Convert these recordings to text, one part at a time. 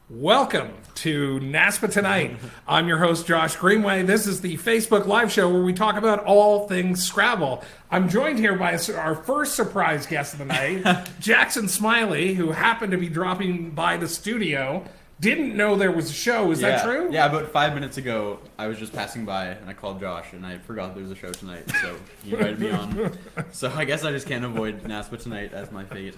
Welcome to NASPA Tonight. I'm your host, Josh Greenway. This is the Facebook Live show where we talk about all things Scrabble. I'm joined here by our first surprise guest of the night, Jackson Smylie, who happened to be dropping by the studio. Didn't know there was a show. Is that true? Yeah, about 5 minutes ago, I was just passing by and I called Josh and I forgot there was a show tonight, so he invited me on. So I guess I just can't avoid NASPA Tonight as my fate.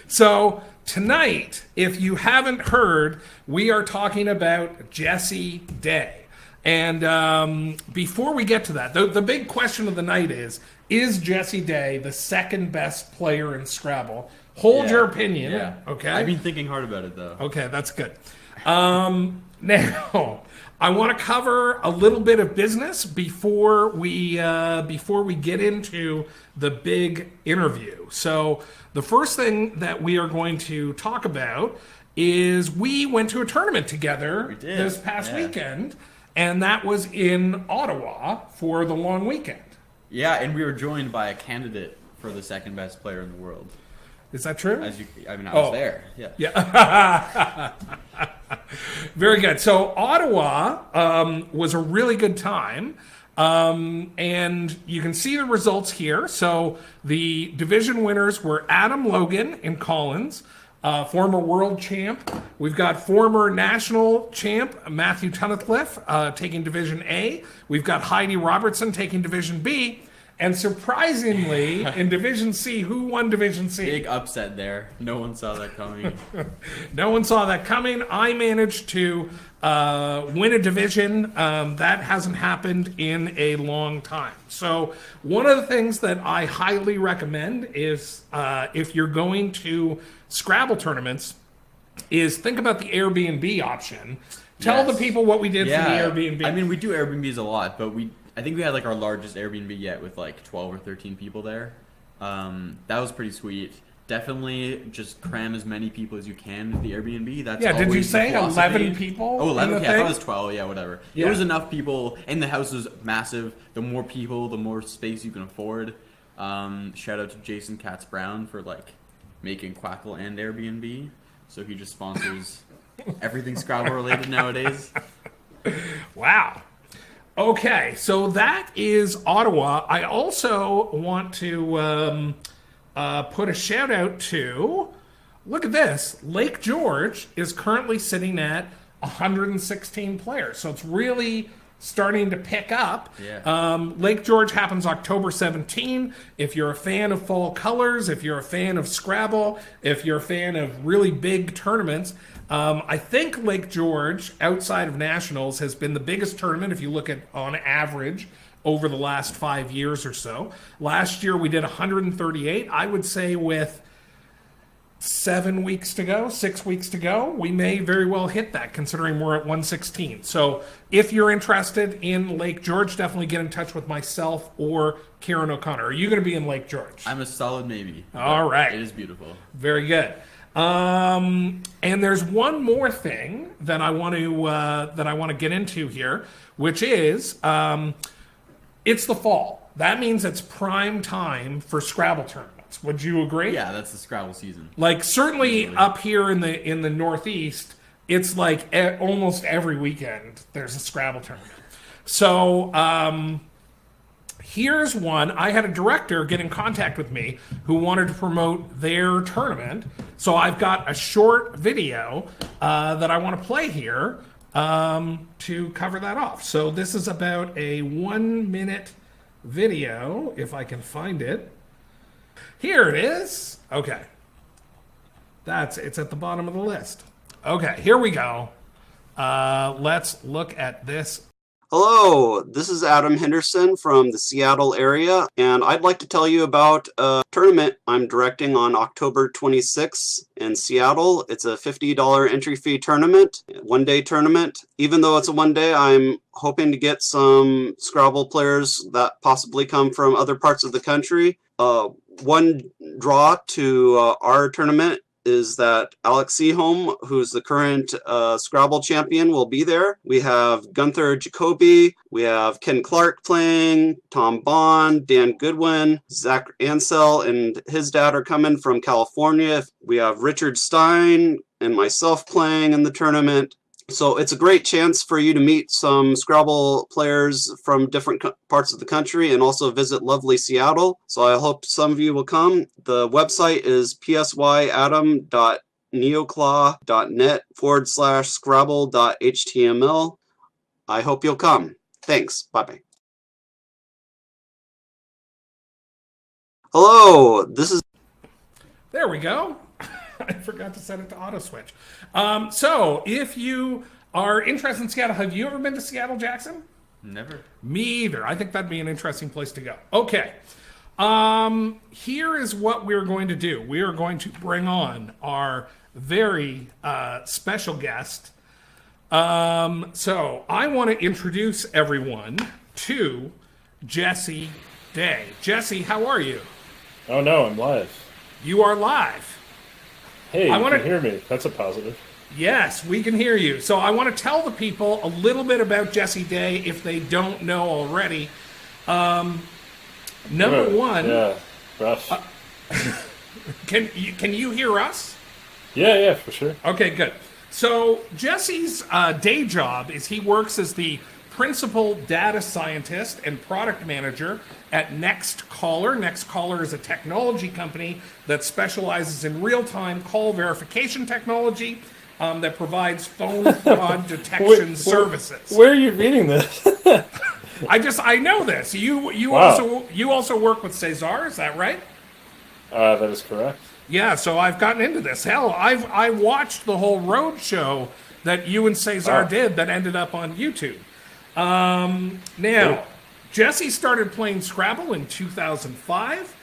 So tonight, if you haven't heard, we are talking about Jessie Day. And before we get to that, the big question of the night is Jessie Day the second best player in Scrabble? Hold your opinion, okay? I've been thinking hard about it, though. Okay, that's good. Now, I want to cover a little bit of business before we get into the big interview. So the first thing that we are going to talk about is we went to a tournament together this past weekend, and that was in Ottawa for the long weekend. Yeah, and we were joined by a candidate for the second best player in the world. Is that true? I was there. Yeah. Yeah. Very good. So Ottawa was a really good time. And you can see the results here. So the division winners were Adam Logan in Collins, former world champ. We've got former national champ Matthew Tunnicliffe taking Division A. We've got Heidi Robertson taking Division B. And surprisingly, in Division C, who won Division C? Big upset there. No one saw that coming. No one saw that coming. I managed to win a division. That hasn't happened in a long time. So one of the things that I highly recommend is if you're going to Scrabble tournaments is think about the Airbnb option. Tell the people what we did for the Airbnb. I mean, we do Airbnbs a lot, but I think we had like our largest Airbnb yet with like 12 or 13 people there. That was pretty sweet. Definitely just cram as many people as you can into the Airbnb. That's did you say 11 people? Oh, 11? Okay, I thought it was 12. Yeah, whatever. Yeah. There was enough people, and the house was massive. The more people, the more space you can afford. Shout out to Jason Katz-Brown for like making Quackle and Airbnb. So he just sponsors everything Scrabble related nowadays. Wow. Okay, so that is Ottawa. I also want to put a shout out to, look at this, Lake George is currently sitting at 116 players. So it's really starting to pick up. Yeah. Lake George happens October 17. If you're a fan of fall colors, if you're a fan of Scrabble, if you're a fan of really big tournaments, I think Lake George, outside of Nationals, has been the biggest tournament if you look at on average over the last 5 years or so. Last year we did 138. I would say with 7 weeks to go, 6 weeks to go, we may very well hit that considering we're at 116. So if you're interested in Lake George, definitely get in touch with myself or Kieran O'Connor. Are you going to be in Lake George? I'm a solid maybe. All right. It is beautiful. Very good. And there's one more thing that I want to get into here, which is it's the fall. That means it's prime time for Scrabble tournaments. Would you agree? Yeah, that's the Scrabble season. Like certainly up here in the Northeast, it's like almost every weekend there's a Scrabble tournament. So here's one. I had a director get in contact with me who wanted to promote their tournament. So I've got a short video that I want to play here to cover that off. So this is about a 1 minute video, if I can find it. Here it is. Okay. It's at the bottom of the list. Okay, here we go. Let's look at this. Hello, this is Adam Henderson from the Seattle area, and I'd like to tell you about a tournament I'm directing on October 26th in Seattle. It's a $50 entry fee tournament, one-day tournament. Even though it's a one-day, I'm hoping to get some Scrabble players that possibly come from other parts of the country. One draw to our tournament is that Alex Seaholm, who's the current Scrabble champion, will be there. We have Gunther Jacoby, we have Ken Clark playing, Tom Bond, Dan Goodwin, Zach Ansell and his dad are coming from California. We have Richard Stein, and myself playing in the tournament. So it's a great chance for you to meet some Scrabble players from different parts of the country and also visit lovely Seattle. So I hope some of you will come. The website is psyadam.neoclaw.net/Scrabble.html. I hope you'll come. Thanks. Bye-bye. Hello, this is... There we go. I forgot to set it to auto switch. So, if you are interested in Seattle, have you ever been to Seattle, Jackson? Never. Me either. I think that'd be an interesting place to go. Okay. Here is what we're going to do. We are going to bring on our very special guest. So, I want to introduce everyone to Jesse Day. Jesse, how are you? Oh no, I'm live. You are live. Hey, you can hear me. That's a positive. Yes, we can hear you. So I want to tell the people a little bit about Jesse Day if they don't know already. Number one. Yeah, rough. Can you hear us? Yeah, for sure. Okay, good. So Jesse's day job is he works as the principal data scientist and product manager at NextCaller. NextCaller is a technology company that specializes in real-time call verification technology that provides phone fraud detection services. Where are you reading this? I know this. You Wow. also work with Cesar, is that right? That is correct. Yeah, so I've gotten into this. Hell, I watched the whole road show that you and Cesar did that ended up on YouTube. Now, Jesse started playing Scrabble in 2005.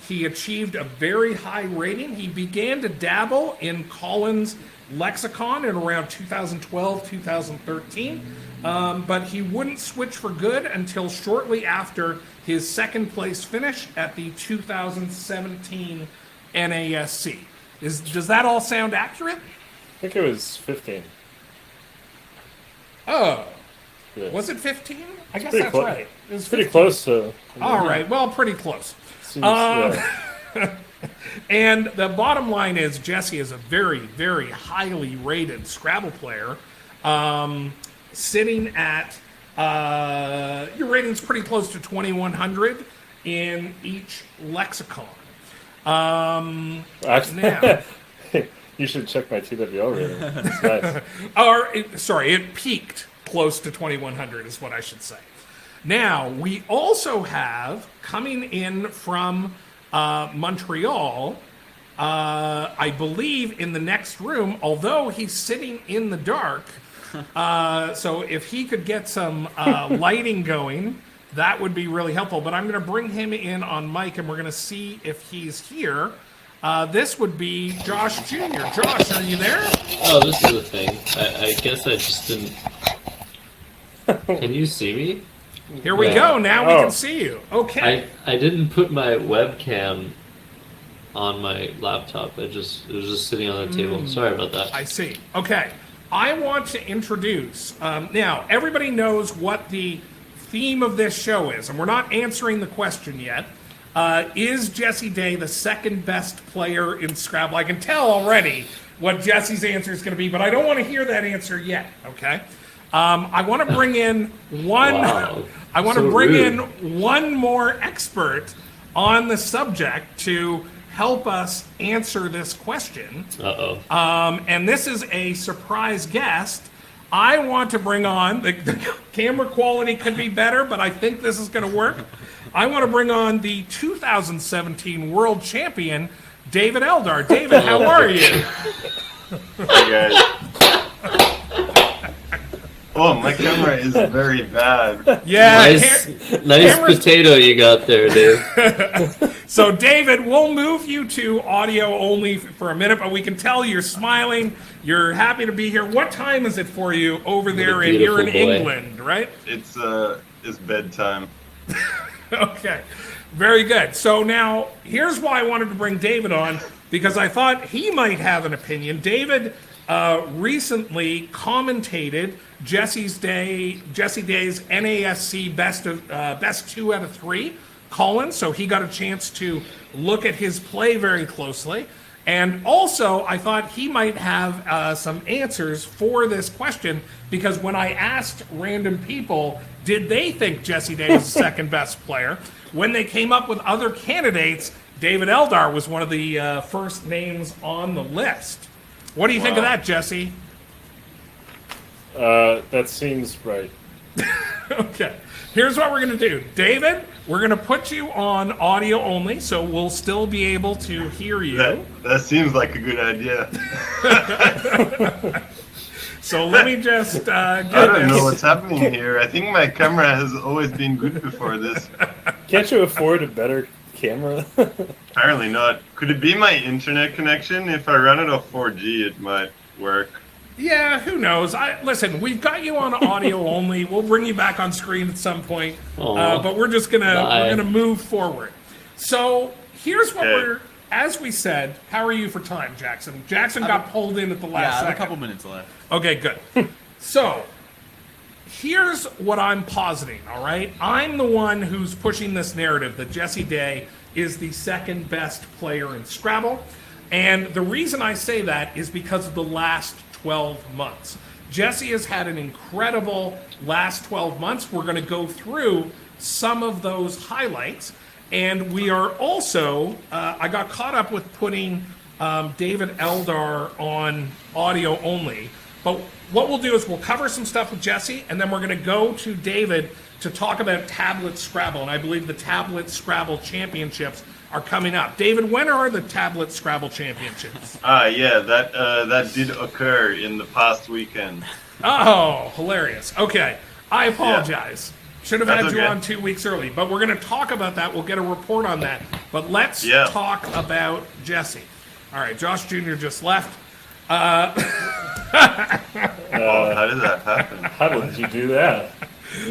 He achieved a very high rating. He began to dabble in Collins' lexicon in around 2012, 2013, but he wouldn't switch for good until shortly after his second place finish at the 2017 NASC. Does that all sound accurate? I think it was 15. Oh. Yeah. Was it 15? I guess pretty that's close. right. It was Pretty 15. close to... All right. Well, pretty close. Seems, yeah. And the bottom line is Jesse is a very, very highly rated Scrabble player, sitting at your rating's pretty close to 2,100 in each lexicon. Actually, Now, you should check my TWL rating. It's nice. it peaked close to 2,100 is what I should say. Now, we also have, coming in from Montreal, I believe in the next room, although he's sitting in the dark, so if he could get some lighting going, that would be really helpful. But I'm going to bring him in on mic, and we're going to see if he's here. This would be Josh Jr. Josh, are you there? Oh, this is the thing. I guess I just didn't... Can you see me? Here we go. Now we can see you. Okay. I didn't put my webcam on my laptop. It was just sitting on the table. Sorry about that. I see. Okay. I want to introduce... now, everybody knows what the theme of this show is, and we're not answering the question yet. Is Jesse Day the second best player in Scrabble? I can tell already what Jesse's answer is going to be, but I don't want to hear that answer yet, okay? I want to bring in one... Wow. I want to bring in one more expert on the subject to help us answer this question. Uh-oh. And this is a surprise guest. I want to bring on, the camera quality could be better, but I think this is going to work. I want to bring on the 2017 World Champion, David Eldar. David, how are you? Hi, guys. Oh, my camera is very bad. Yeah. Nice potato you got there, Dave. So, David, we'll move you to audio only for a minute, but we can tell you're smiling. You're happy to be here. What time is it for you over there? And you're in England, right? It's bedtime. Okay. Very good. So now, here's why I wanted to bring David on, because I thought he might have an opinion. David recently commentated Jesse Day's NASC best 2 out of 3 Collins, so he got a chance to look at his play very closely. And also, I thought he might have some answers for this question, because when I asked random people, did they think Jesse Day was the second best player, when they came up with other candidates, David Eldar was one of the first names on the list. What do you think of that, Jesse? That seems right. Okay. Here's what we're going to do. David, we're going to put you on audio only, so we'll still be able to hear you. That seems like a good idea. So let me just get I don't know this. what's happening here. I think my camera has always been good before this. Can't you afford a better camera? Apparently not. Could it be my internet connection? If I run it off 4G, it might work. Yeah, who knows? Listen, we've got you on audio only. We'll bring you back on screen at some point, but we're just gonna move forward. So here's what as we said. How are you for time, Jackson? Jackson got pulled in at the last Yeah, I have second. a couple minutes left. Okay, good. So here's what I'm positing. All right, I'm the one who's pushing this narrative that Jesse Day is the second best player in Scrabble, and the reason I say that is because of the last 12 months. Jesse has had an incredible last 12 months. We're going to go through some of those highlights. And we are also, I got caught up with putting David Eldar on audio only. But what we'll do is we'll cover some stuff with Jesse, and then we're going to go to David to talk about Tablet Scrabble. And I believe the Tablet Scrabble Championships are coming up. David, when are the Tablet Scrabble Championships? Yeah, that did occur in the past weekend. Oh, hilarious. Okay, I apologize. Should have had That's you okay. on 2 weeks early, but we're going to talk about that. We'll get a report on that. But let's talk about Jesse. All right, Josh Jr. just left. How did that happen? How did you do that?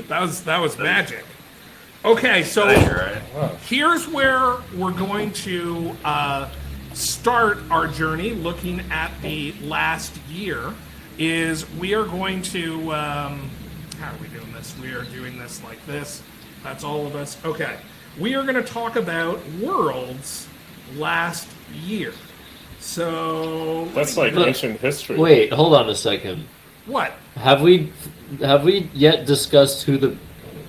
That was magic. Okay, so Right. here's where we're going to start our journey looking at the last year. Is we are going to how are we doing this? We are doing this like this. That's all of us. Okay, we are going to talk about Worlds last year. So That's like ancient history. Wait, hold on a second. what? Have we yet discussed who the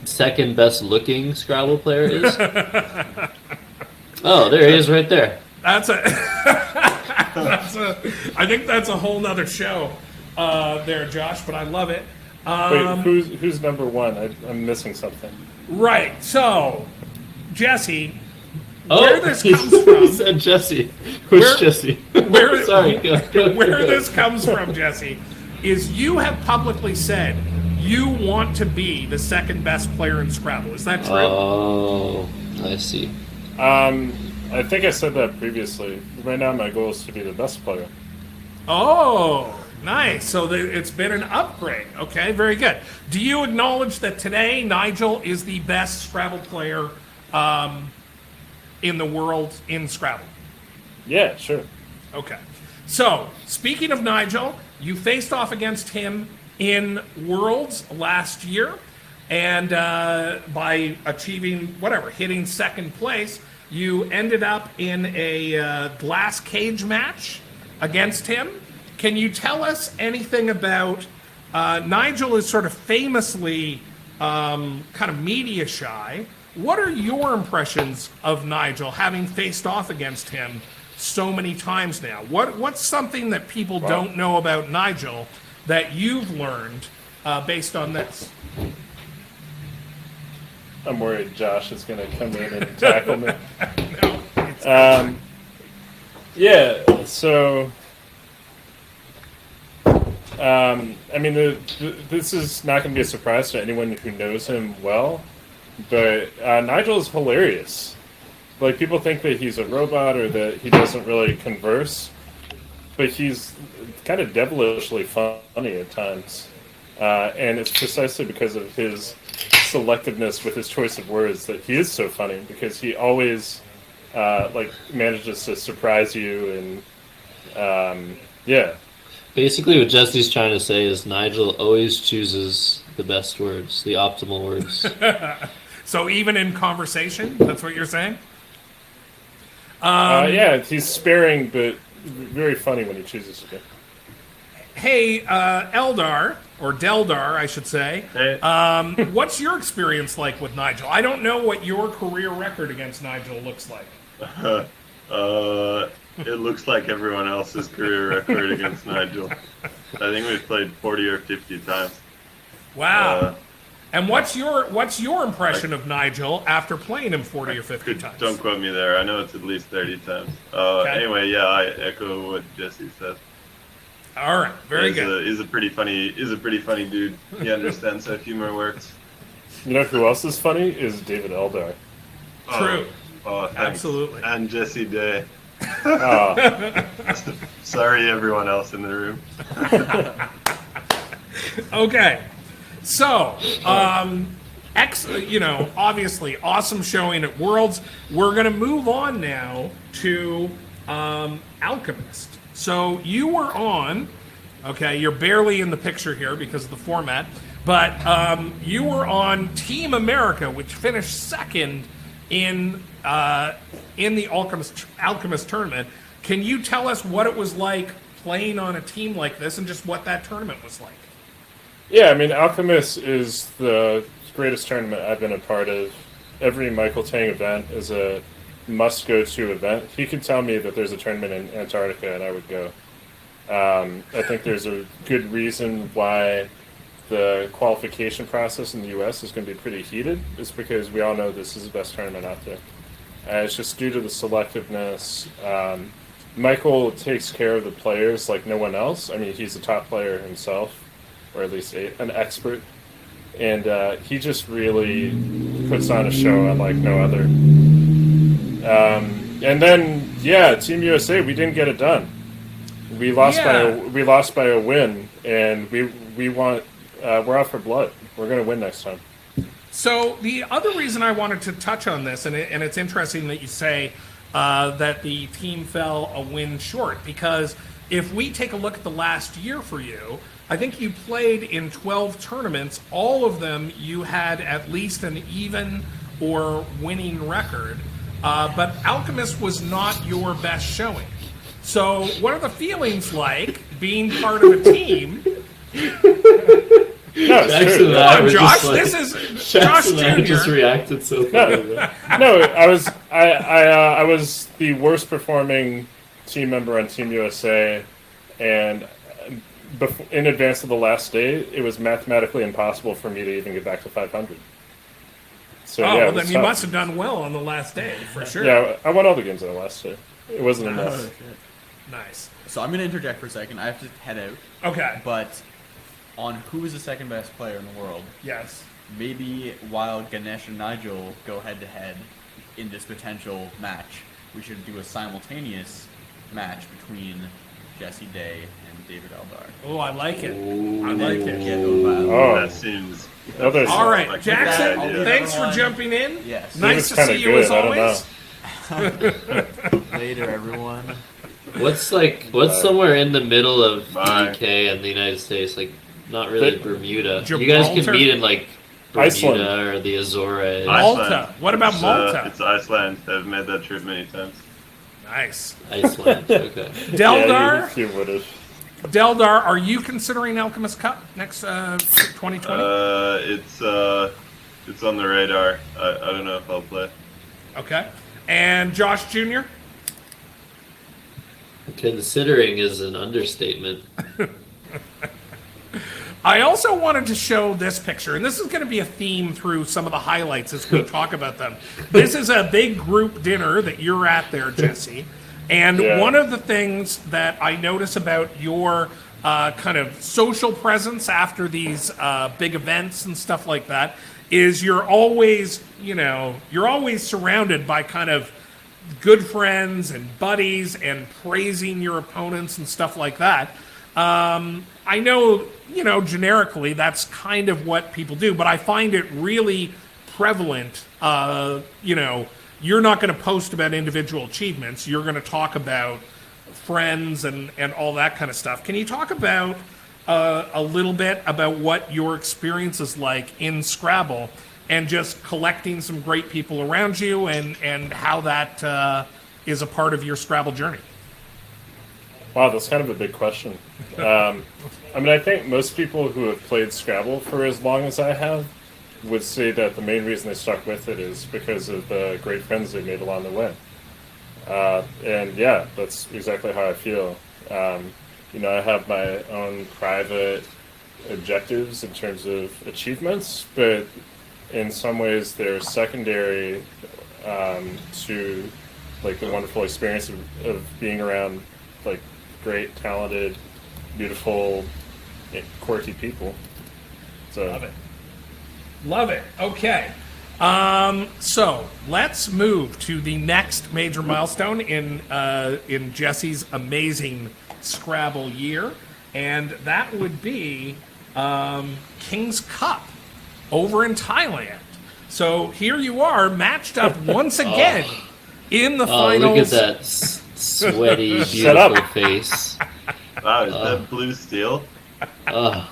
second best looking Scrabble player is? Oh, there he is right there. That's a. I think that's a whole nother show, there, Josh. But I love it. Wait, who's number one? I'm missing something. Right. So, Jesse, Oh, where this he comes from? said Jesse. Who's Jesse? Where, Sorry. Go. where this comes from, Jesse, is you have publicly said you want to be the second best player in Scrabble. Is that true? Oh, I see. I think I said that previously. Right now, my goal is to be the best player. Oh, nice. So it's been an upgrade. Okay, very good. Do you acknowledge that today Nigel is the best Scrabble player in the world in Scrabble? Yeah, sure. Okay. So, speaking of Nigel, you faced off against him in Worlds last year, and by achieving, hitting second place, you ended up in a glass cage match against him. Can you tell us anything about, Nigel is sort of famously kind of media shy. What are your impressions of Nigel, having faced off against him so many times now? What's something that people don't know about Nigel that you've learned based on this? I'm worried Josh is going to come in and tackle me. No. Yeah, so... I mean, this is not going to be a surprise to anyone who knows him well, but Nigel is hilarious. Like, people think that he's a robot or that he doesn't really converse, but he's kind of devilishly funny at times. And it's precisely because of his selectiveness with his choice of words that he is so funny, because he always manages to surprise you, and yeah. Basically, what Jesse's trying to say is Nigel always chooses the best words, the optimal words. So even in conversation, that's what you're saying? Yeah, he's sparing but very funny when he chooses to. Hey, Eldar, or Deldar, I should say. Hey. What's your experience like with Nigel? I don't know what your career record against Nigel looks like. It looks like everyone else's career record against Nigel. I think we've played 40 or 50 times. Wow. And what's your impression of Nigel after playing him 40 or 50 times? Don't quote me there. I know it's at least 30 times. Okay. Anyway, yeah, I echo what Jesse said. All right, very good. He's a pretty funny dude. He understands how humor works. You know who else is funny? Is David Eldar. True. Oh, thanks. Absolutely. And Jesse Day. Oh, Sorry, everyone else in the room. Okay, so obviously awesome showing at Worlds. We're gonna move on now to Alchemist. So you were on. Okay, you're barely in the picture here because of the format, but you were on Team America, which finished second in the Alchemist tournament. Can you tell us what it was like playing on a team like this and just what that tournament was like? yeah. I mean, Alchemist is the greatest tournament I've been a part of. Every Michael Tang event is a must-go-to event. He could tell me that there's a tournament in Antarctica, and I would go. I think there's a good reason why the qualification process in the U.S. is going to be pretty heated. It's because we all know this is the best tournament out there. It's just due to the selectiveness. Michael takes care of the players like no one else. I mean, he's a top player himself, or at least an expert. And he just really puts on a show unlike no other. And then, yeah, Team USA, we didn't get it done. We lost by a win, and we want we're out for blood. We're going to win next time. So the other reason I wanted to touch on this, and it's interesting that you say that the team fell a win short, because if we take a look at the last year for you, I think you played in 12 tournaments. All of them you had at least an even or winning record, but Alchemist was not your best showing. So what are the feelings like being part of a team? No, it's Jackson true. and I Come were on, Josh. just like, This is Josh Jackson and I just Jr. reacted so funny. No, I was the worst performing team member on Team USA, and in advance of the last day, it was mathematically impossible for me to even get back to 500. So Oh, yeah, well, it was then you tough. must have done well on the last day, for sure. Yeah, I won all the games on the last day. It wasn't enough. Nice. So I'm going to interject for a second. I have to head out. Okay. But on who is the second best player in the world, Yes. maybe while Ganesh and Nigel go head-to-head in this potential match, we should do a simultaneous match between Jesse Day and David Eldar. Oh, I like it. Ooh. I like it. Get those battles. Oh, That seems. others. All right, Like Jackson, a bad idea. thanks for Everyone. jumping in. Yes. Nice to kinda see you good, as I don't always. Later, everyone. What's somewhere in the middle of Bye. the UK and the United States? Like, not really The- Bermuda. You guys Gibraltar? can meet in like Iceland. Bermuda or the Azores. Malta. Iceland. What about Malta? It's Iceland. I've made that trip many times. Nice. Iceland. Okay. Deldar, Yeah, you would have. Deldar, are you considering Alchemist Cup next 2020? It's on the radar. I don't know if I'll play. Okay. And Josh Jr.? Considering is an understatement. I also wanted to show this picture, and this is going to be a theme through some of the highlights as we talk about them. This is a big group dinner that you're at there, Jesse. And Yeah. one of the things that I notice about your kind of social presence after these big events and stuff like that is you're always surrounded by kind of good friends and buddies and praising your opponents and stuff like that. I know, generically that's kind of what people do, but I find it really prevalent. You're not going to post about individual achievements. You're going to talk about friends and all that kind of stuff. Can you talk about a little bit about what your experience is like in Scrabble and just collecting some great people around you and how that is a part of your Scrabble journey? Wow, that's kind of a big question. I mean, I think most people who have played Scrabble for as long as I have would say that the main reason they stuck with it is because of the great friends they made along the way. And yeah, that's exactly how I feel. You know, I have my own private objectives in terms of achievements, but in some ways they're secondary to like the wonderful experience of being around like great, talented, beautiful, quirky people. So Love it. Love it. Okay. So let's move to the next major milestone in Jesse's amazing Scrabble year, and that would be King's Cup over in Thailand. So here you are, matched up once again in the finals. Look at that sweaty, Shut up. beautiful face. Wow, is that blue steel? Oh.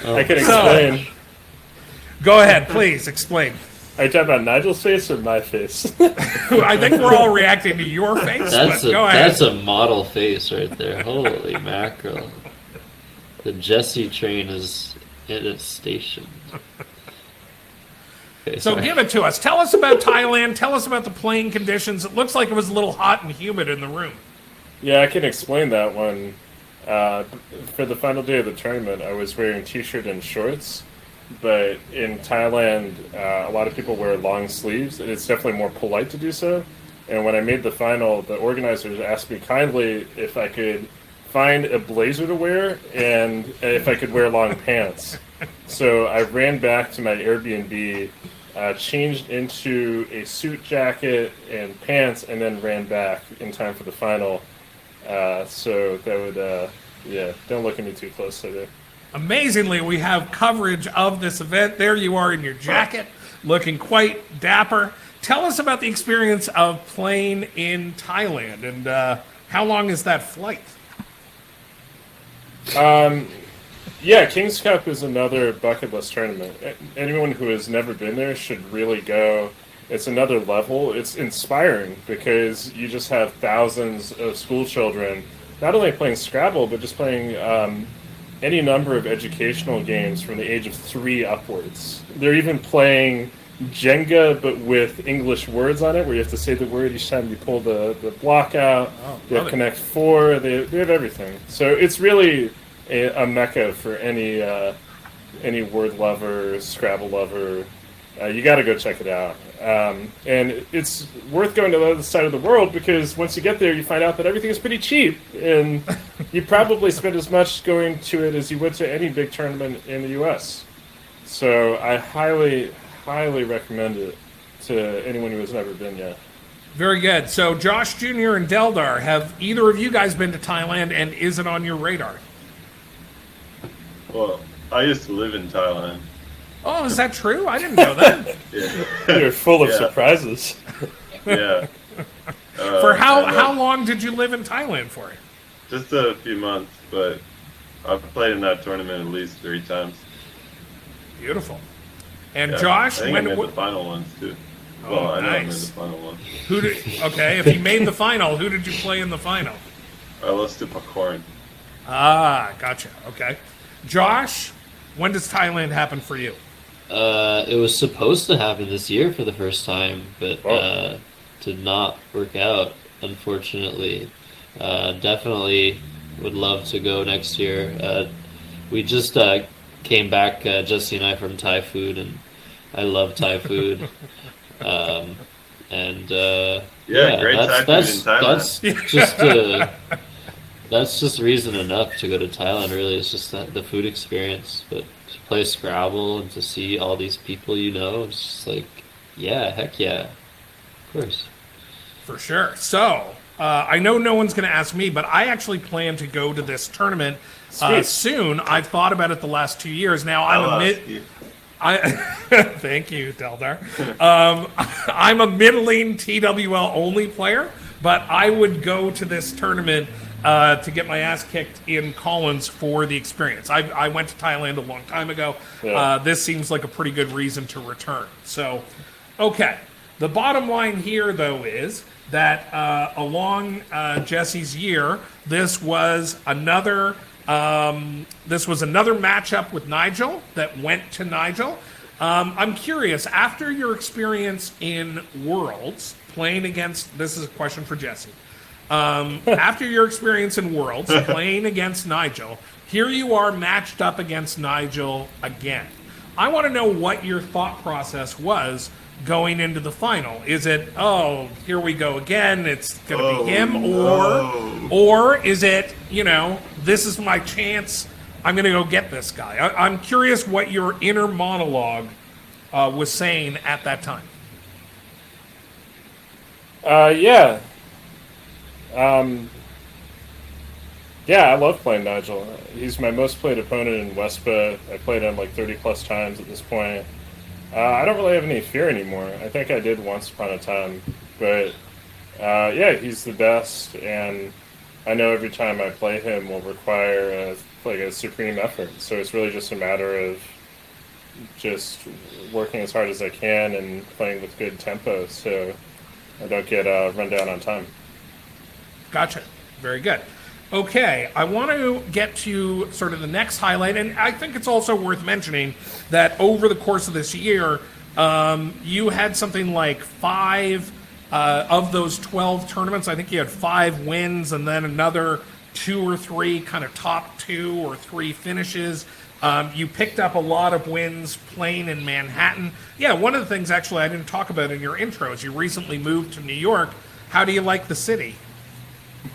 I can explain. Go ahead, please explain. Are you talking about Nigel's face or my face? I think we're all reacting to your face, That's but go ahead. that's a model face right there. Holy mackerel! The Jesse train is in its station. Okay, So sorry. give it to us. Tell us about Thailand. Tell us about the playing conditions. It looks like it was a little hot and humid in the room. Yeah, I can explain that one. For the final day of the tournament, I was wearing t-shirt and shorts, but in Thailand, a lot of people wear long sleeves, and it's definitely more polite to do so. And when I made the final, the organizers asked me kindly if I could find a blazer to wear and if I could wear long pants. So I ran back to my Airbnb, changed into a suit jacket and pants, and then ran back in time for the final. So that would, yeah, don't look at me too closely there. Amazingly, we have coverage of this event. There you are in your jacket, looking quite dapper. Tell us about the experience of playing in Thailand, and how long is that flight? Yeah, King's Cup is another bucket list tournament. Anyone who has never been there should really go. It's another level. It's inspiring because you just have thousands of school children not only playing Scrabble, but just playing any number of educational games from the age of 3 upwards. They're even playing Jenga, but with English words on it, where you have to say the word each time you pull the block out. They have Connect 4. They have everything. So it's really a mecca for any word lover, Scrabble lover. You got to go check it out. And it's worth going to the other side of the world because once you get there, you find out that everything is pretty cheap. And you probably spend as much going to it as you would to any big tournament in the U.S. So I highly, highly recommend it to anyone who has never been yet. Very good. So Josh Jr. and Deldar, have either of you guys been to Thailand, and is it on your radar? Well, I used to live in Thailand. Oh, is that true? I didn't know that. Yeah. You're full of Yeah. surprises. Yeah. For how and, how long did you live in Thailand for? Just a few months, but I've played in that tournament at least 3 times. Beautiful. And Yeah. Josh, I think I when made the final ones too. Well, I know I made nice. the final one. who did? Okay, if you made the final, who did you play in the final? I lost to Popcorn. Ah, gotcha. Okay, Josh, when does Thailand happen for you? It was supposed to happen this year for the first time, but Oh. did not work out, unfortunately. Definitely would love to go next year. We just came back, Jesse and I, from Thai food, and I love Thai food. And Yeah, great Thai food in Thailand. That's just reason enough to go to Thailand. Really, it's just the food experience. But to play Scrabble and to see all these people, it's just like, yeah, heck yeah, of course. For sure. So, I know no one's going to ask me, but I actually plan to go to this tournament soon. I've thought about it the last 2 years. Now, thank you, Deldar. I'm a middling TWL only player, but I would go to this tournament to get my ass kicked in Collins for the experience. I went to Thailand a long time ago. Yeah. This seems like a pretty good reason to return. So, okay. The bottom line here, though, is that along Jesse's year, this was another matchup with Nigel that went to Nigel. I'm curious, after your experience in Worlds, playing against, this is a question for Jesse. After your experience in Worlds, playing against Nigel, here you are matched up against Nigel again. I want to know what your thought process was going into the final. Is it, oh, here we go again, it's going to be him, or is it, this is my chance, I'm going to go get this guy? I'm curious what your inner monologue was saying at that time. Yeah, I love playing Nigel. He's my most played opponent in WESPA. I played him like 30 plus times at this point. I don't really have any fear anymore. I think I did once upon a time, but he's the best, and I know every time I play him will require a supreme effort. So it's really just a matter of just working as hard as I can and playing with good tempo, so I don't get run down on time. Gotcha. Very good. Okay, I want to get to sort of the next highlight, and I think it's also worth mentioning that over the course of this year, you had something like 5 of those 12 tournaments. I think you had 5 wins and then another 2 or 3 kind of top 2 or 3 finishes. You picked up a lot of wins playing in Manhattan. Yeah, one of the things actually I didn't talk about in your intro is you recently moved to New York. How do you like the city?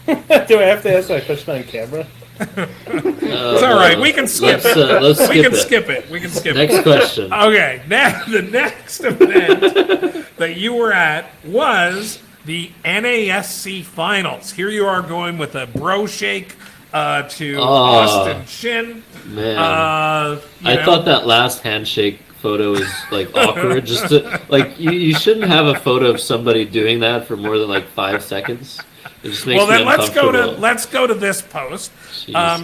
Do I have to ask that question on camera? It's all right. We can skip it. We can skip it. Next question. Okay. Now, the next event that you were at was the NASC Finals. Here you are going with a bro shake to Austin Shin. Man, I thought that last handshake photo was like awkward. Just to, like you shouldn't have a photo of somebody doing that for more than like 5 seconds. It just makes well, then me let's go to this post.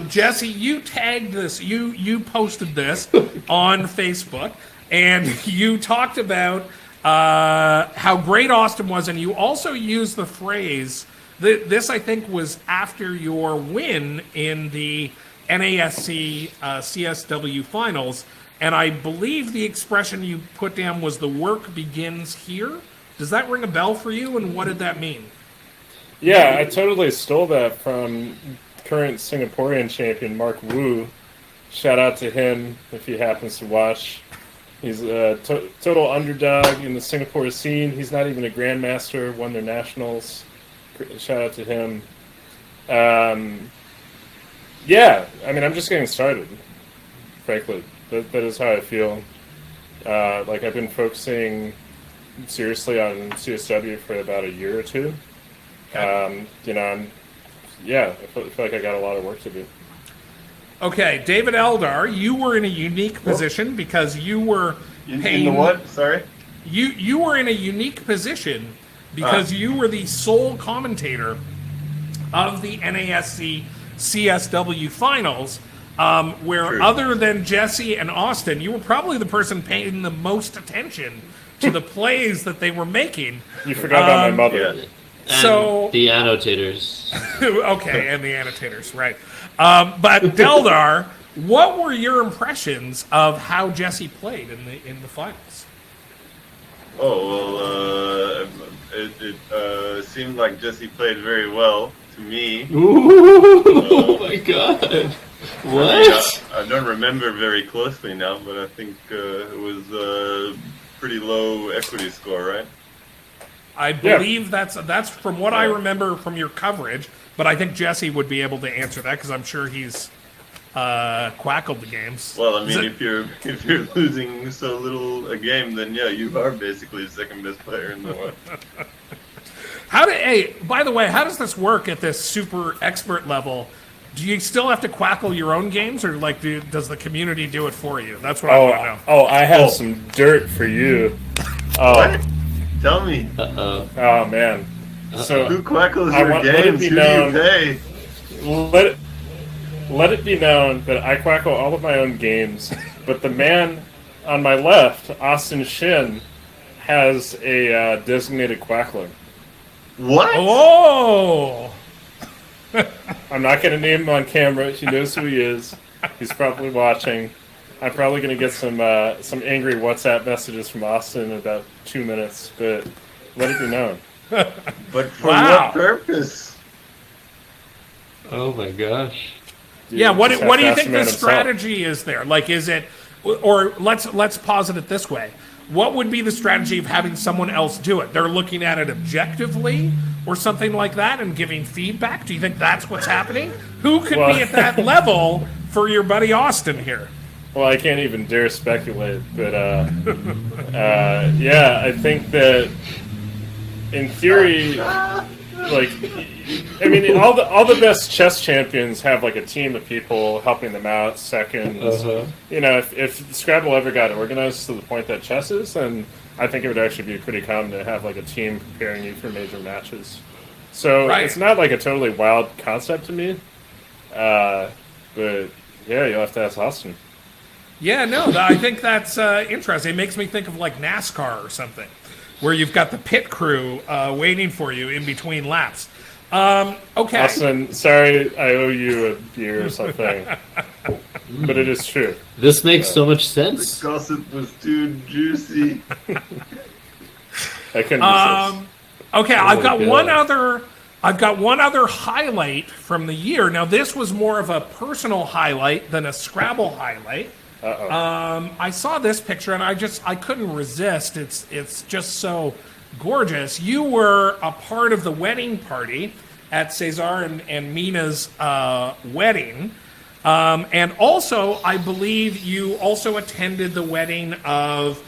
Jesse, you tagged this. You posted this on Facebook, and you talked about how great Austin was, and you also used the phrase. This I think was after your win in the NASC CSW finals, and I believe the expression you put down was "the work begins here." Does that ring a bell for you? And what did that mean? Yeah, I totally stole that from current Singaporean champion Mark Wu. Shout out to him if he happens to watch. He's a total underdog in the Singapore scene. He's not even a grandmaster, won their nationals. Shout out to him. Yeah, I mean, I'm just getting started, frankly. That is how I feel. Like, I've been focusing seriously on CSW for about a year or two. I feel like I got a lot of work to do. Okay, David Eldar, you were in a unique position because you were paying... In the what? Sorry? You were in a unique position because you were the sole commentator of the NASC CSW finals, where True. Other than Jesse and Austin, you were probably the person paying the most attention to the plays that they were making. You forgot about my mother. Yeah. And So the annotators. okay, and the annotators, right. But Deldar, what were your impressions of how Jesse played in the finals? Oh, well, it seemed like Jesse played very well to me. Oh my god. What? I don't remember very closely now, but I think it was a pretty low equity score, right? I believe that's from what I remember from your coverage, but I think Jesse would be able to answer that because I'm sure he's quackled the games. Well, I mean, if you're losing so little a game, then yeah, you are basically the second best player in the world. By the way, how does this work at this super expert level? Do you still have to quackle your own games, or like does the community do it for you? That's what I want to know. Oh, I have some dirt for you. Oh. What? Tell me. Uh-oh. Oh man. So Who quackles I your want- let it games? be Who do known- you pay? let it be known that I quackle all of my own games, but the man on my left, Austin Shin, has a designated quackler. What? Oh! I'm not going to name him on camera. He knows who he is. He's probably watching. I'm probably going to get some angry WhatsApp messages from Austin in about 2 minutes, but let it be known. But for Wow. what purpose? Oh my gosh. Dude, Yeah, what just do have you to think the estimate himself. strategy is there? Like, is it, or let's posit it this way: what would be the strategy of having someone else do it? They're looking at it objectively, or something like that, and giving feedback. Do you think that's what's happening? Who could Well- be at that level for your buddy Austin here? Well, I can't even dare speculate, but yeah, I think that in theory, like, I mean, all the best chess champions have like a team of people helping them out, seconds. You know, if Scrabble ever got organized to the point that chess is, then I think it would actually be pretty common to have like a team preparing you for major matches. So Right. it's not like a totally wild concept to me, but yeah, you'll have to ask Austin. Yeah, no, I think that's interesting. It makes me think of like NASCAR or something, where you've got the pit crew waiting for you in between laps. Okay. Austin, sorry, I owe you a beer or something, but it is true. This makes so much The sense. gossip was too juicy. I couldn't resist. Okay, Oh I've my got gosh. I've got one other highlight from the year. Now, this was more of a personal highlight than a Scrabble highlight. I saw this picture and I couldn't resist. It's just so gorgeous. You were a part of the wedding party at Cesar and Mina's wedding. And also, I believe you also attended the wedding of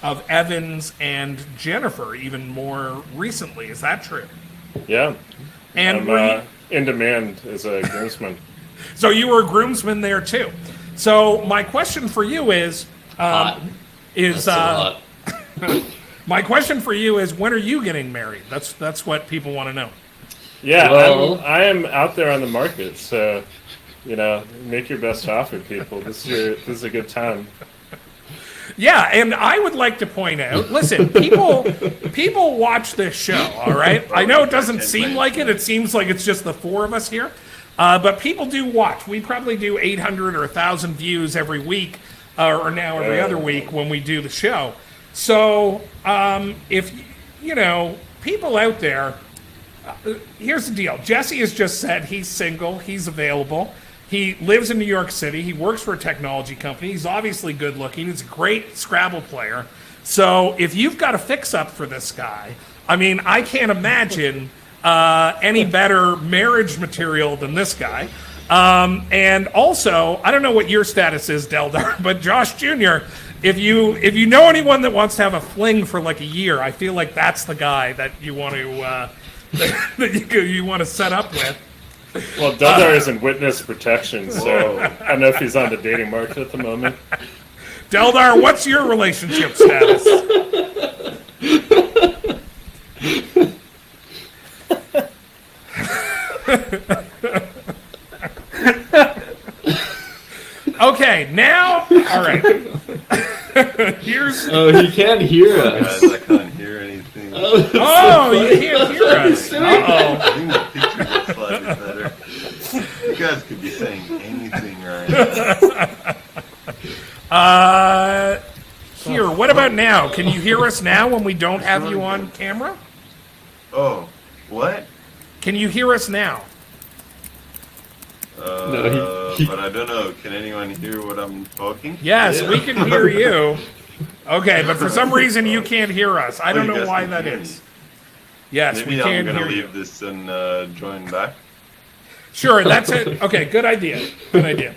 Evans and Jennifer even more recently. Is that true? Yeah, And I'm were you, in demand as a groomsman. so you were a groomsman there too. So my question for you is Hot. is That's a lot. my question for you is when are you getting married? That's what people want to know. Yeah, Well- I am out there on the market, so you know, make your best offer, people. This is a good time. Yeah, and I would like to point out, listen, people watch this show, all right? I know it doesn't seem like it. It seems like it's just the four of us here. But people do watch. We probably do 800 or 1,000 views every week, or now every other week when we do the show. So if, you know, people out there, here's the deal. Jesse has just said he's single, he's available. He lives in New York City. He works for a technology company. He's obviously good looking. He's a great Scrabble player. So if you've got a fix-up for this guy, I mean, I can't imagine any better marriage material than this guy. And also, I don't know what your status is, Deldar, but Josh Jr., if you know anyone that wants to have a fling for like a year, I feel like that's the guy that you want to that you want to set up with. Well, Deldar is in witness protection, so I don't know if he's on the dating market at the moment. Deldar, what's your relationship status? Okay, now, all right. Here's. Oh, he can't hear us. Guys, I can't hear anything. Oh, you can't hear us. Uh-oh. I think the picture looks slightly better. You guys could be saying anything right now. Here, what about now? Can you hear us now when we don't have you on camera? Oh, what? Can you hear us now? No, he- But I don't know. Can anyone hear what I'm talking? Yes, we can hear you. Okay, but for some reason you can't hear us. I don't you know guys why can that hear is. me. Yes, Maybe we I'm can gonna hear leave you. this and join back. Sure, that's it. Okay, good idea. Good idea.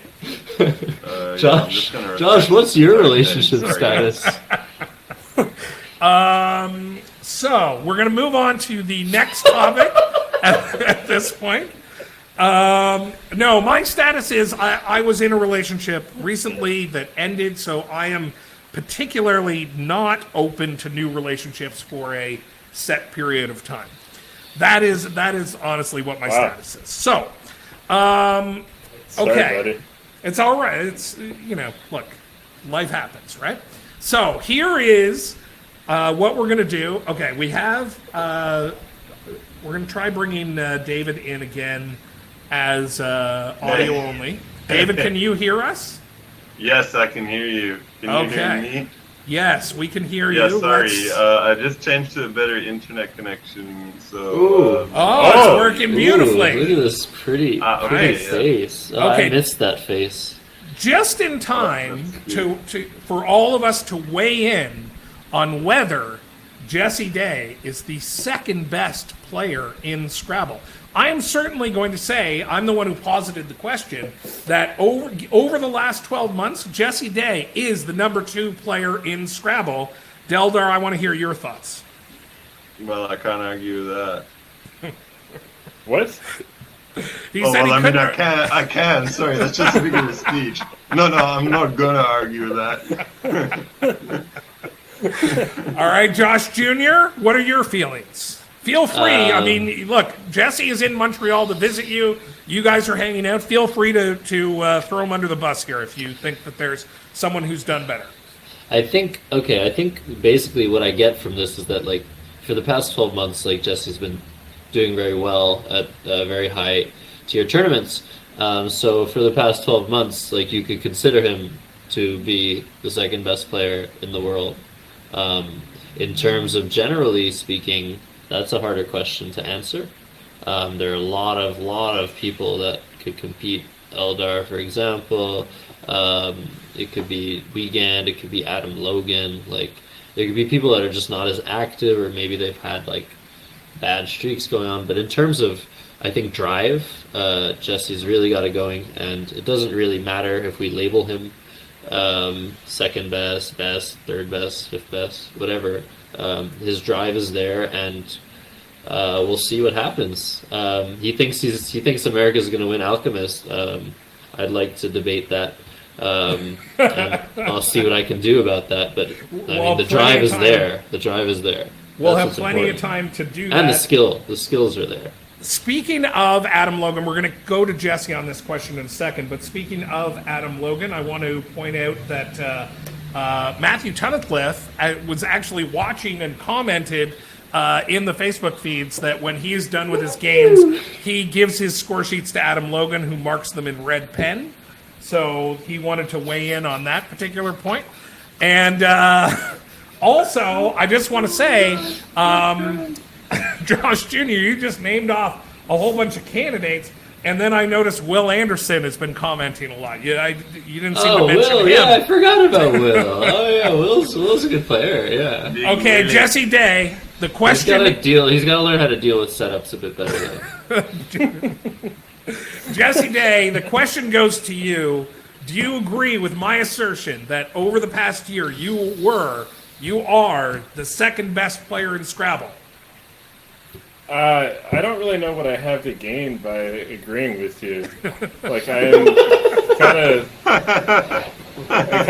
Yeah, I'm Josh, just gonna Josh, what's your reflect relationship then. Sorry. status? So we're going to move on to the next topic at this point. No, my status is I was in a relationship recently that ended, so I am particularly not open to new relationships for a set period of time. That is honestly what my status is. So, Sorry, okay. buddy. It's all right. It's, you know, look, life happens, right? So here is what we're going to do, okay, we have, we're going to try bringing David in again as audio only. David, can you hear us? Yes, I can hear you. Can you hear me? Yes, we can hear Yeah, you. sorry. Let's- I just changed to a better internet connection, so... Ooh. it's working beautifully. Ooh, look at this pretty okay, face. Oh, Okay. I missed that face. Just in time for all of us to weigh in on whether Jesse Day is the second best player in Scrabble. I am certainly going to say, I'm the one who posited the question, that over the last 12 months, Jesse Day is the number 2 player in Scrabble. Deldar, I want to hear your thoughts. Well, I can't argue with that. What? He Oh, said well, he I mean, couldn't- I can. Sorry, that's just a figure of speech. No, I'm not gonna argue that. All right, Josh Jr., what are your feelings? Feel free. I mean, look, Jesse is in Montreal to visit you. You guys are hanging out. Feel free to throw him under the bus here if you think that there's someone who's done better. I think basically what I get from this is that, like, for the past 12 months, like, Jesse's been doing very well at very high tier tournaments. So for the past 12 months, like, you could consider him to be the second best player in the world. In terms of generally speaking, that's a harder question to answer. There are a lot of people that could compete. Eldar, for example. It could be Wiegand. It could be Adam Logan. Like, there could be people that are just not as active, or maybe they've had like bad streaks going on. But in terms of, I think, drive, Jesse's really got it going, and it doesn't really matter if we label him second best, third best, fifth best, whatever. His drive is there, and we'll see what happens. He thinks America's going to win Alchemist. I'd like to debate that, and I'll see what I can do about that. But I mean, the drive is there. The drive is there. We'll That's have what's plenty of important. time to do that. And the skills are there. Speaking of Adam Logan, we're going to go to Jesse on this question in a second, but speaking of Adam Logan, I want to point out that Matthew Tunnicliffe was actually watching and commented in the Facebook feeds that when he is done with his games, he gives his score sheets to Adam Logan, who marks them in red pen. So he wanted to weigh in on that particular point. And also, I just want to say, Josh Jr., you just named off a whole bunch of candidates, and then I noticed Will Anderson has been commenting a lot. You didn't seem to mention Will, him. yeah, I forgot about Will. Oh yeah, Will's a good player. Yeah. Okay, Jesse Day. The question. He's got to learn how to deal with setups a bit better. Though. Jesse Day, the question goes to you. Do you agree with my assertion that over the past year you are the second best player in Scrabble? I don't really know what I have to gain by agreeing with you. Like, I am kind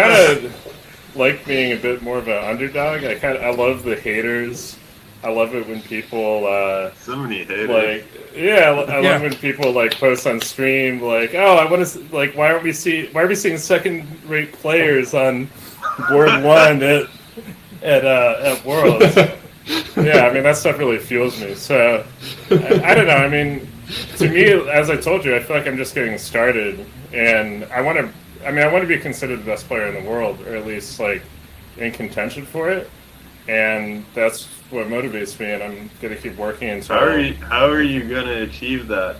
of like being a bit more of an underdog. I love the haters. I love it when people So many haters. I love when people like post on stream like, oh, I want to like, why are we seeing second-rate players on board one at Worlds? Yeah, I mean, that stuff really fuels me. So, I don't know. I mean, to me, as I told you, I feel like I'm just getting started, and I want to be considered the best player in the world, or at least like in contention for it. And that's what motivates me, and I'm gonna keep working until. How are you gonna achieve that?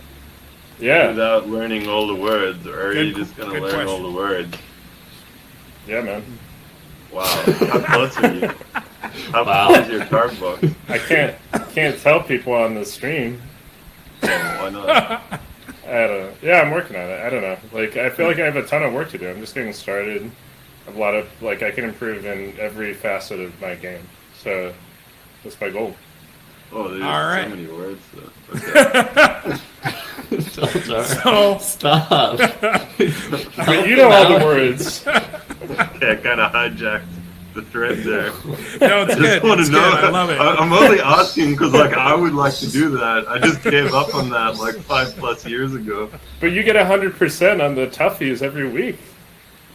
Yeah. Without learning all the words, or are you just gonna good learn all question. the words? Yeah, man. Wow. How close are you? How Wow. close is your card book? I can't tell people on the stream. Why not? I don't know. Yeah, I'm working on it. I don't know. Like, I feel like I have a ton of work to do. I'm just getting started. A lot of, like, I can improve in every facet of my game. So, that's my goal. Oh, there's All right. so many words. Okay. So, Stop. But you know all the words. Okay, I kind of hijacked the thread there. no, it's I good. just want It's to know. good. I love it. I'm only asking because, like, I would like to do that. I just gave up on that like 5+ years ago. But you get 100% on the toughies every week.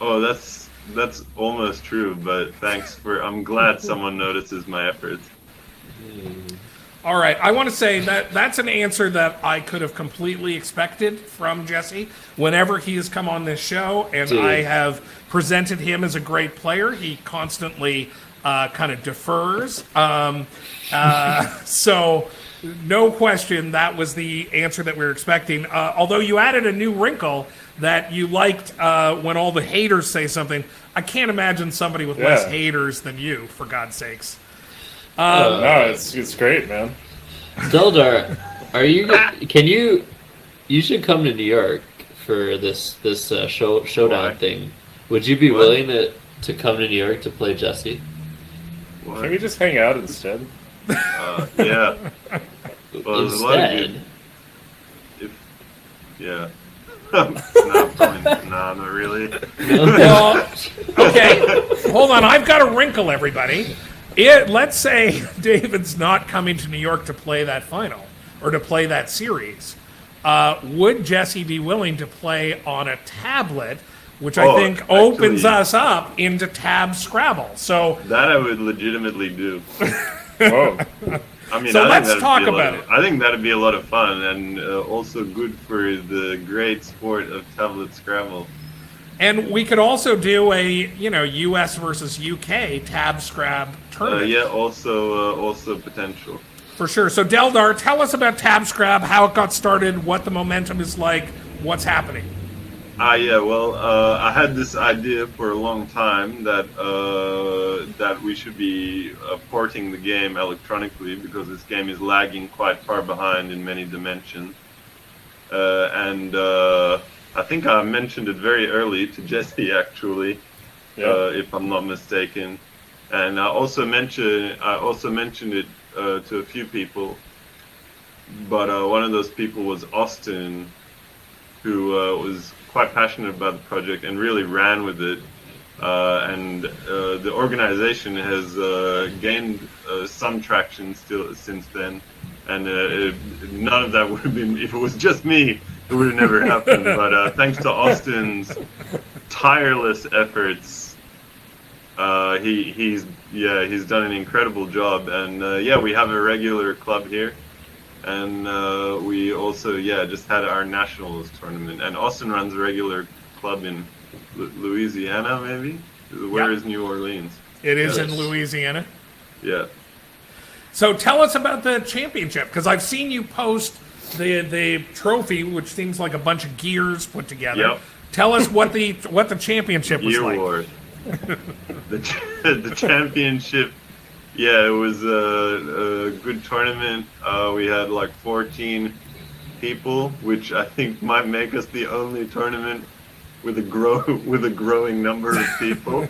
Oh, that's that's almost true, but thanks for. I'm glad someone notices my efforts. All right, I want to say that that's an answer that I could have completely expected from Jesse whenever he has come on this show, and Dude. I have presented him as a great player. He constantly kind of defers. So, no question, that was the answer that we were expecting. Although you added a new wrinkle that you liked when all the haters say something. I can't imagine somebody with less Yeah. haters than you, for God's sakes. No, it's great, man. Deldar, are you? Can you? You should come to New York for this showdown Why? thing. Would you be What? willing to come to New York to play Jesse? What? Can we just hang out instead? Yeah. Well, there's a lot of Instead, good. Yeah. Nah, not really. Well, okay, hold on. I've got a wrinkle, everybody. Let's say David's not coming to New York to play that final or to play that series. Would Jesse be willing to play on a tablet, which I think opens actually- us up into TabScrabble? So That I would legitimately do. Whoa. I mean, So I think let's that'd talk be a lot about of- it. I think that'd be a lot of fun and also good for the great sport of tablet Scrabble. and we could also do a U.S. versus UK TabScrab tournament. Yeah, also potential. For sure. So Deldar, tell us about TabScrab, how it got started, what the momentum is like, what's happening. Yeah. Well, I had this idea for a long time that that we should be porting the game electronically because this game is lagging quite far behind in many dimensions. And I think I mentioned it very early to Jesse, actually, if I'm not mistaken. And I also mentioned it to a few people, but one of those people was Austin, who was quite passionate about the project and really ran with it. And the organization has gained some traction still since then. And none of that would have been, if it was just me, it would have never happened. But thanks to Austin's tireless efforts, he's done an incredible job. And we have a regular club here. And we also, just had our nationals tournament. And Austin runs a regular club in Louisiana, maybe? Where is New Orleans? It is Yes. in Louisiana. Yeah. So tell us about the championship, because I've seen you post the trophy, which seems like a bunch of gears put together. Yep. Tell us what the championship was Year like. War. the championship, it was a good tournament. We had like 14 people, which I think might make us the only tournament with a growing number of people.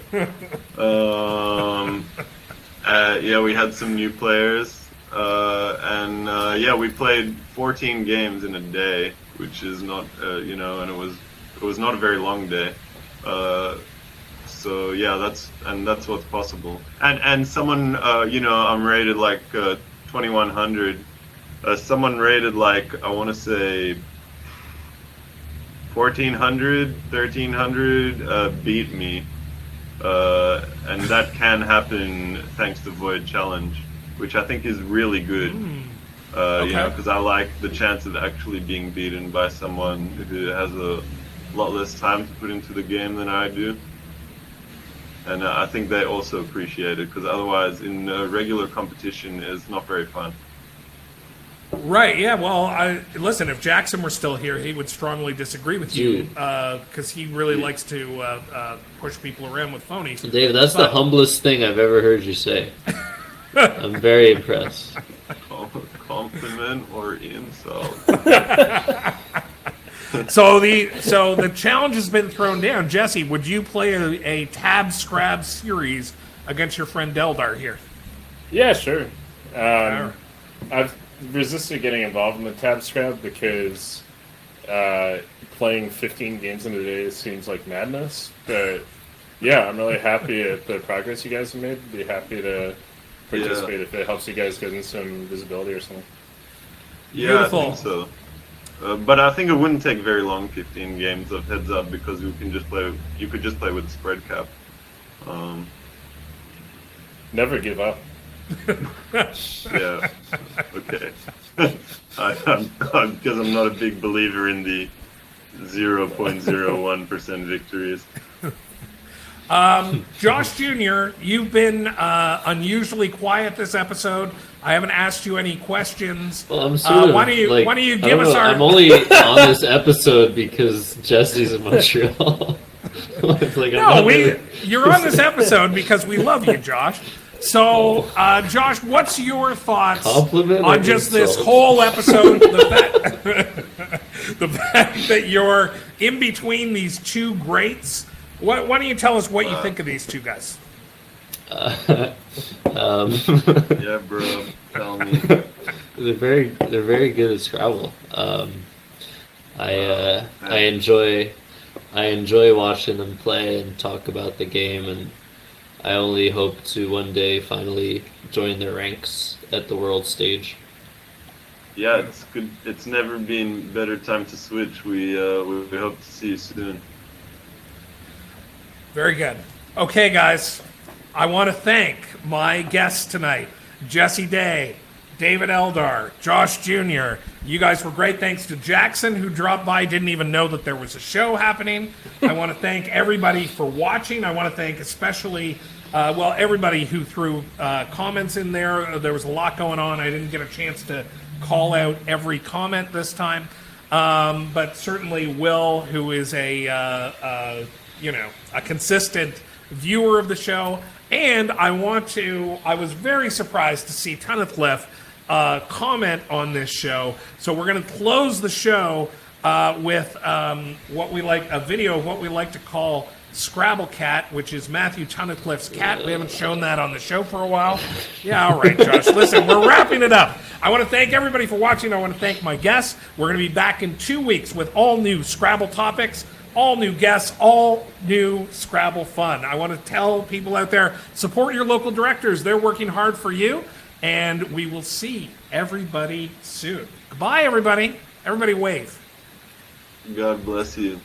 We had some new players, and we played 14 games in a day, which is not, and it was not a very long day. So that's what's possible. And someone, I'm rated like 2100. Someone rated like, I want to say 1400, 1300 beat me. And that can happen thanks to Void Challenge, which I think is really good. Because I like the chance of actually being beaten by someone who has a lot less time to put into the game than I do. And I think they also appreciate it, because otherwise in regular competition it's not very fun. Right, yeah, well, listen, if Jackson were still here, he would strongly disagree with you, because he really likes to push people around with phonies. David, that's the humblest thing I've ever heard you say. I'm very impressed. Compliment or insult? So the challenge has been thrown down. Jesse, would you play a TabScrab series against your friend Eldar here? Yeah, sure. I've resisted getting involved in the TabScrab because playing 15 games in a day seems like madness. But yeah, I'm really happy at the progress you guys have made. Be happy to participate if it helps you guys get in some visibility or something. Yeah, Beautiful. I think so. But I think it wouldn't take very long, 15 games of heads up, because you could just play with spread cap. Never give up. Yeah. Okay. Because I'm not a big believer in the 0.01% victories. Josh Jr., you've been unusually quiet this episode. I haven't asked you any questions. Well, I'm sort of why don't you I give don't us know, our? I'm only on this episode because Jesse's in Montreal. It's like, I'm No, not really- you're on this episode because we love you, Josh. So, Josh, what's your thoughts Compliment on or just this insult? whole episode? The fact that you're in between these two greats. Why don't you tell us what you think of these two guys? Yeah, bro. Tell me. They're very good at Scrabble. I enjoy watching them play and talk about the game, and I only hope to one day finally join their ranks at the world stage. Yeah, it's good. It's never been better time to switch. We hope to see you soon. Very good. Okay, guys, I want to thank my guests tonight, Jesse Day, David Eldar, Josh Jr. You guys were great. Thanks to Jackson, who dropped by, didn't even know that there was a show happening. I want to thank everybody for watching. I want to thank especially, everybody who threw comments in there. There was a lot going on. I didn't get a chance to call out every comment this time. But certainly Will, who is a consistent viewer of the show. And I was very surprised to see Tunnicliffe comment on this show. So we're going to close the show with a video of what we like to call Scrabble Cat, which is Matthew Tunnicliffe's cat. We haven't shown that on the show for a while. Yeah, all right, Josh. Listen, we're wrapping it up. I want to thank everybody for watching. I want to thank my guests. We're going to be back in 2 weeks with all new Scrabble topics, all new guests, all new Scrabble fun. I want to tell people out there, support your local directors. They're working hard for you, and we will see everybody soon. Goodbye, everybody. Everybody wave. God bless you.